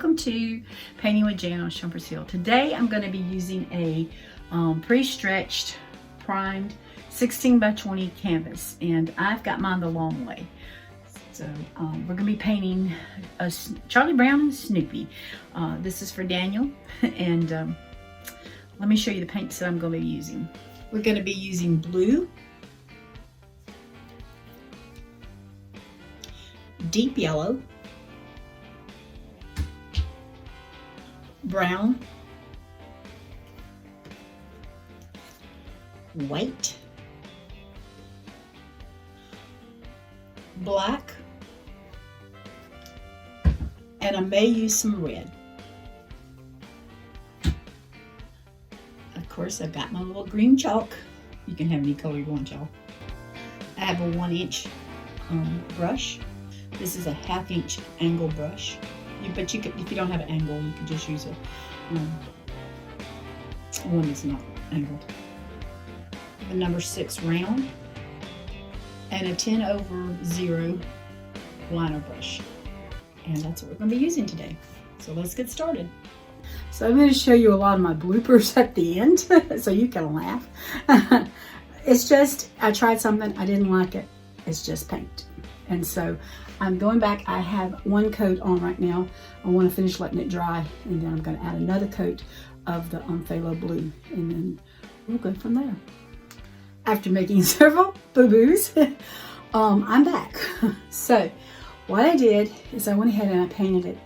welcome to Painting with Jan on Shumpert's Hill. Today I'm going to be using a pre-stretched, primed 16 by 20 canvas, and I've got mine the long way. So we're going to be painting Charlie Brown and Snoopy. This is for Daniel, and let me show you the paints that I'm going to be using. We're going to be using blue, deep yellow, brown, white, black, and I may use some red. Of course, I've got my little green chalk. You can have any color you want, y'all. I have a 1-inch brush. This is a 1/2 inch angle brush. But you could, if you don't have an angle, you can just use one that's not angled. The number 6 round and a 10/0 liner brush, and that's what we're going to be using today. So let's get started. So I'm going to show you a lot of my bloopers at the end, so you can laugh. It's just I tried something, I didn't like it. It's just paint, and so I'm going back. I have one coat on right now. I want to finish letting it dry, and then I'm going to add another coat of the Phthalo blue, and then we'll go from there. After making several boo-boos, I'm back. So what I did is I went ahead and I painted it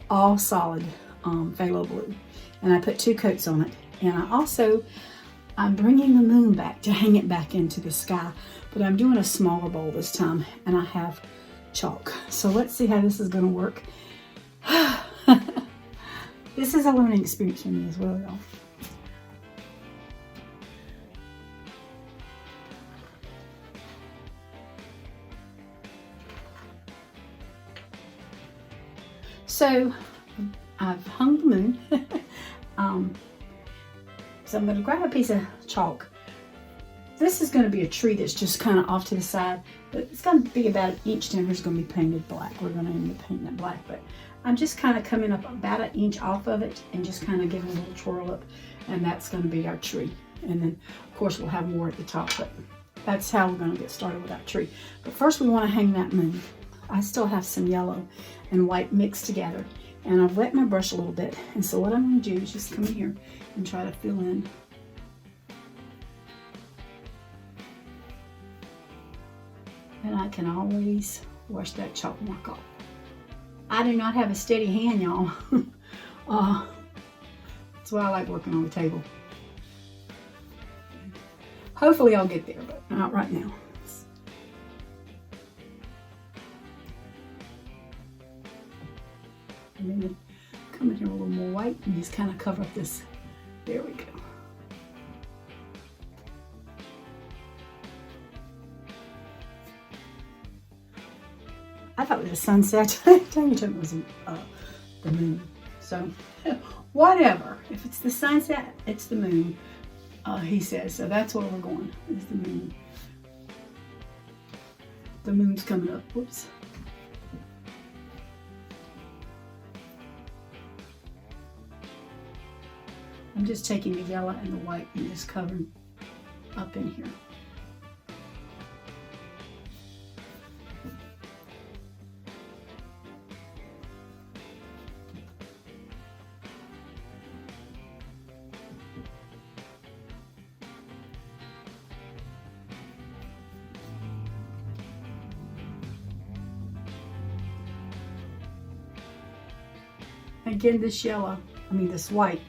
all solid phthalo blue, and I put 2 coats on it. And I'm bringing the moon back to hang it back into the sky, but I'm doing a smaller bowl this time, and I have chalk. So let's see how this is going to work. This is a learning experience for me as well, y'all. So I've hung the moon. So I'm going to grab a piece of chalk. This is going to be a tree that's just kind of off to the side, but it's going to be about 1 inch down here. It's going to be painted black. We're going to end up painting it black, but I'm just kind of coming up about 1 inch off of it and just kind of giving a little twirl up, and that's going to be our tree. And then of course we'll have more at the top, but that's how we're going to get started with our tree. But first we want to hang that moon. I still have some yellow and white mixed together, and I've wet my brush a little bit, and so what I'm going to do is just come in here and try to fill in and I can always wash that chalk mark off. I do not have a steady hand, y'all. That's why I like working on the table. Hopefully I'll get there, but not right now. And then come in here a little more white and just kind of cover up this. There we go. I thought it was a sunset. Tanya told me it was the moon. So whatever. If it's the sunset, it's the moon. He says. So that's where we're going. Is the moon. The moon's coming up. Whoops. I'm just taking the yellow and the white and just covering up in here. Again, this white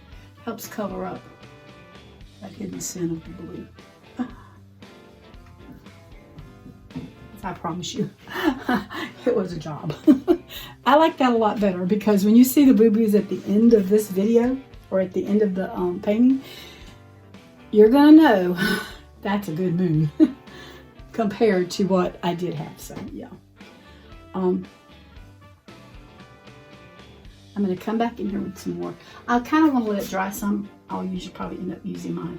helps cover up that hidden sin of the blue. I promise you, it was a job. I like that a lot better, because when you see the boo-boos at the end of this video or at the end of the painting, you're gonna know that's a good moon compared to what I did have. So yeah. I'm going to come back in here with some more. I kind of want to let it dry some. I'll probably end up using my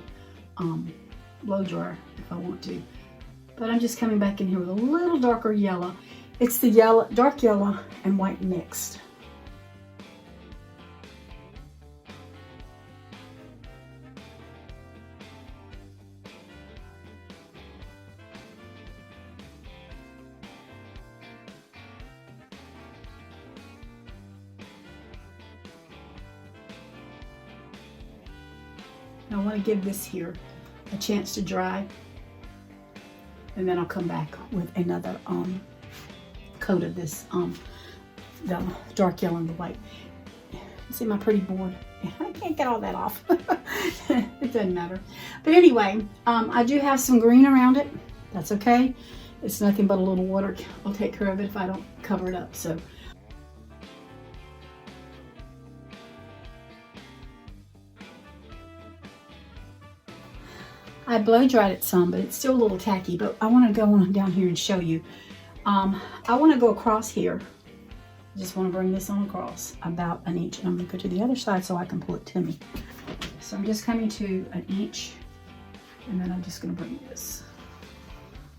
blow dryer if I want to. But I'm just coming back in here with a little darker yellow. It's the yellow, dark yellow and white mixed. I want to give this here a chance to dry, and then I'll come back with another coat of this the dark yellow and the white. See my pretty board? I can't get all that off. It doesn't matter. But anyway, I do have some green around it. That's okay. It's nothing but a little water. I'll take care of it if I don't cover it up. So I blow dried it some, but it's still a little tacky. But I want to go on down here and show you. I want to go across here. I just want to bring this on across about an inch, and I'm going to go to the other side so I can pull it to me. So I'm just coming to an inch, and then I'm just going to bring this.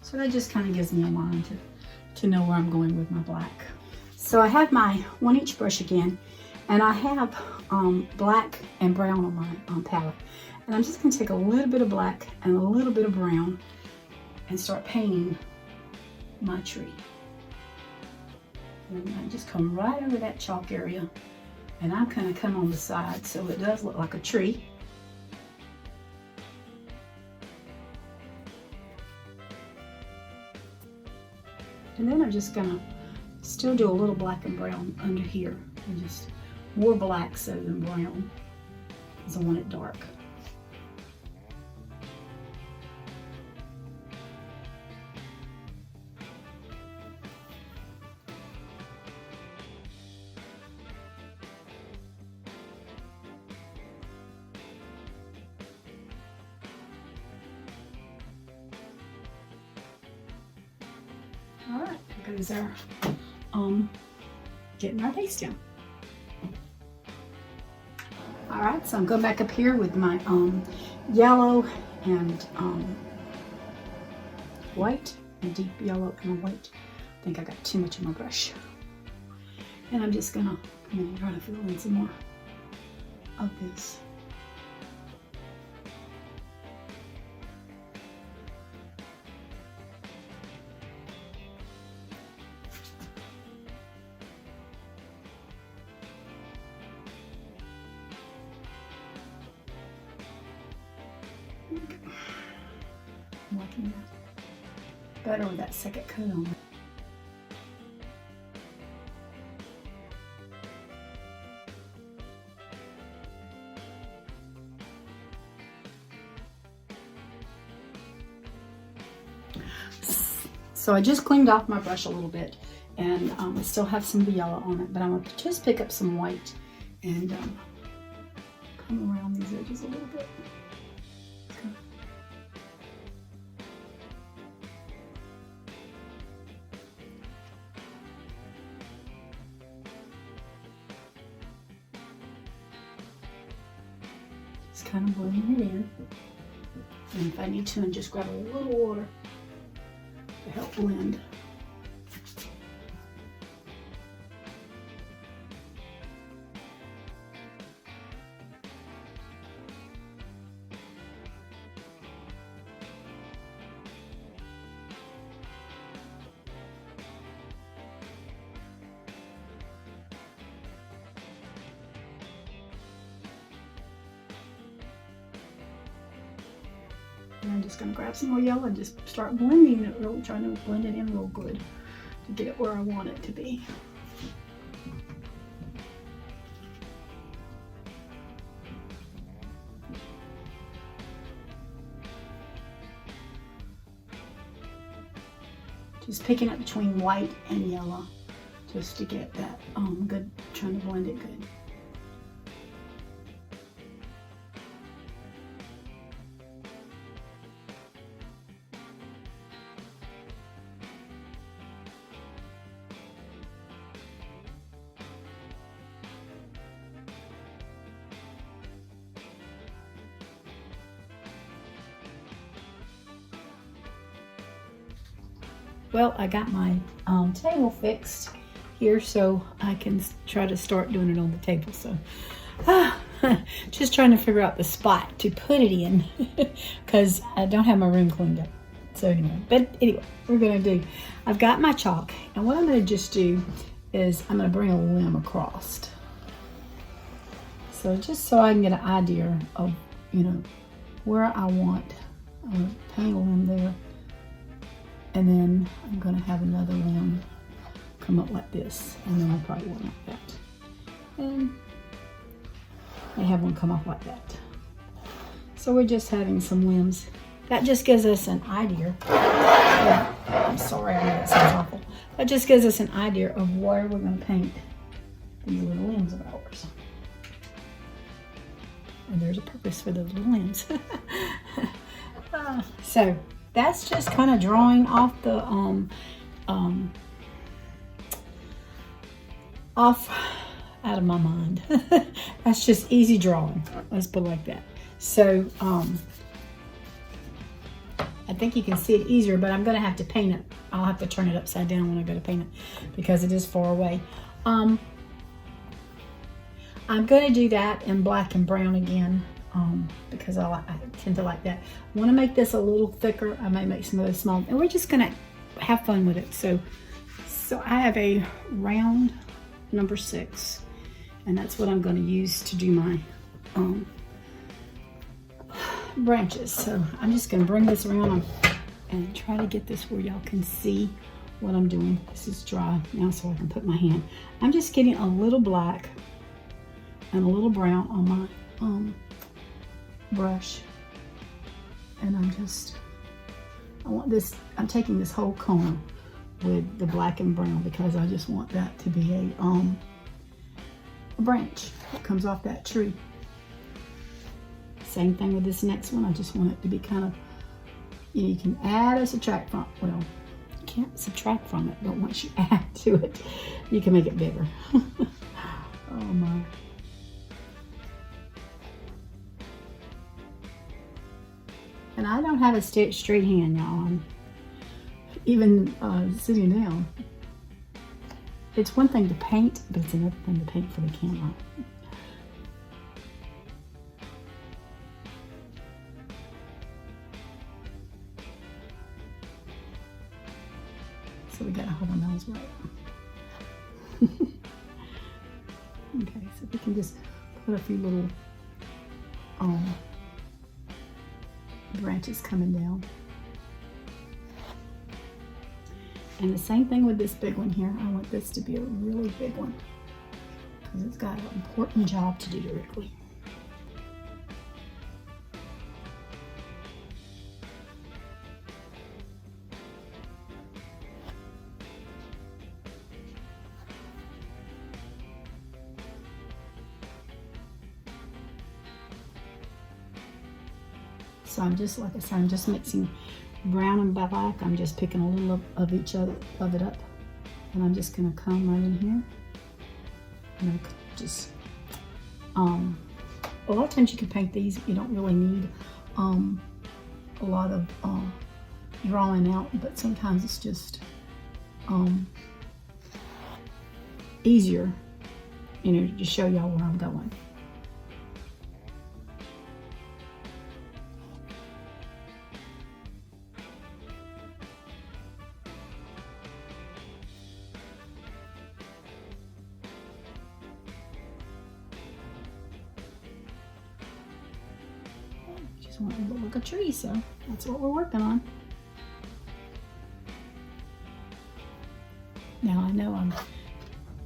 So that just kind of gives me a line to know where I'm going with my black. So I have my 1-inch brush again, and I have black and brown on my palette. And I'm just going to take a little bit of black and a little bit of brown and start painting my tree. And I just come right over that chalk area, and I'm going to come on the side so it does look like a tree. And then I'm just going to still do a little black and brown under here, and just more black so than brown, because I want it dark. All right, there goes our getting our base down. All right, so I'm going back up here with my yellow and white, a deep yellow and a white. I think I got too much in my brush, and I'm just gonna come in and try to fill in some more of this. I'm liking that better with that second coat on. So I just cleaned off my brush a little bit, and I still have some of the yellow on it, but I'm going to just pick up some white and come around these edges a little bit. Just kind of blending it in, and if I need to, just grab a little water to help blend. And I'm just going to grab some more yellow and just start blending it, really trying to blend it in real good to get it where I want it to be. Just picking up between white and yellow just to get that good, trying to blend it good. Well, I got my table fixed here, so I can try to start doing it on the table. So, just trying to figure out the spot to put it in because I don't have my room cleaned up. So anyway, we're gonna do. I've got my chalk, and what I'm gonna just do is I'm gonna bring a limb across. So just so I can get an idea of, where I want a paint a limb there, and then I'm going to have another limb come up like this, and then I'll probably one like that, and I have one come up like that. So we're just having some limbs. That just gives us an idea. I'm sorry, I know that sounds awful. That just gives us an idea of where we're going to paint these little limbs of ours. And there's a purpose for those little limbs. So that's just kind of drawing off the out of my mind. That's just easy drawing. Let's put it like that. So I think you can see it easier, but I'm going to have to paint it. I'll have to turn it upside down when I go to paint it because it is far away. I'm going to do that in black and brown again because I tend to like that. I want to make this a little thicker. I may make some of those small, and we're just going to have fun with it. So I have a round number 6, and that's what I'm going to use to do my branches. So I'm just going to bring this around and try to get this where y'all can see what I'm doing. This is dry now, so I can put my hand. I'm just getting a little black and a little brown on my brush, and I'm taking this whole cone with the black and brown because I just want that to be a branch that comes off that tree. Same thing with this next one. I just want it to be kind of, you can add or subtract from, well, you can't subtract from it, but once you add to it, you can make it bigger. Oh my. And I don't have a straight hand, y'all. I'm even sitting down. It's one thing to paint, but it's another thing to paint for the camera. So we gotta hold our nose right. Okay, so we can just put a few little branches coming down. And the same thing with this big one here. I want this to be a really big one because it's got an important job to do directly. So I'm just, like I said, I'm just mixing brown and black. I'm just picking a little of each of it up, and I'm just gonna come right in here. And I just, a lot of times you can paint these. You don't really need a lot of drawing out, but sometimes it's just easier, you know, to show y'all where I'm going. Just want it to look like a tree, so that's what we're working on. Now I know I'm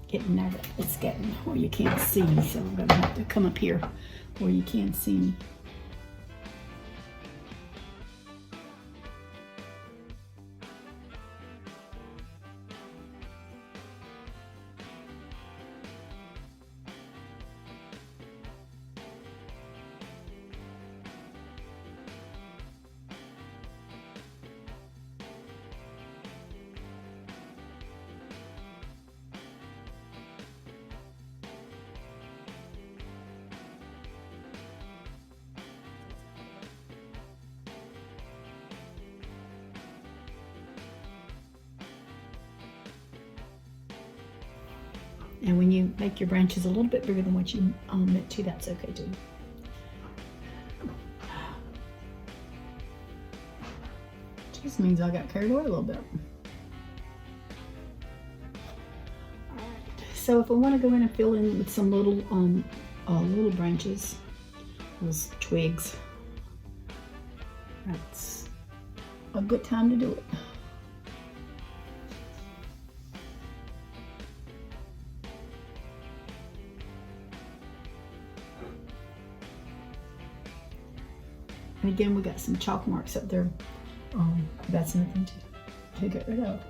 getting nervous. It's getting where you can't see me, so I'm gonna have to come up here where you can see me. And when you make your branches a little bit bigger than what you meant to, that's okay too. Just means I got carried away a little bit. Alright, so if I want to go in and fill in with some little branches, those twigs, That's a good time to do it. And again, we got some chalk marks up there. That's nothing to get rid of.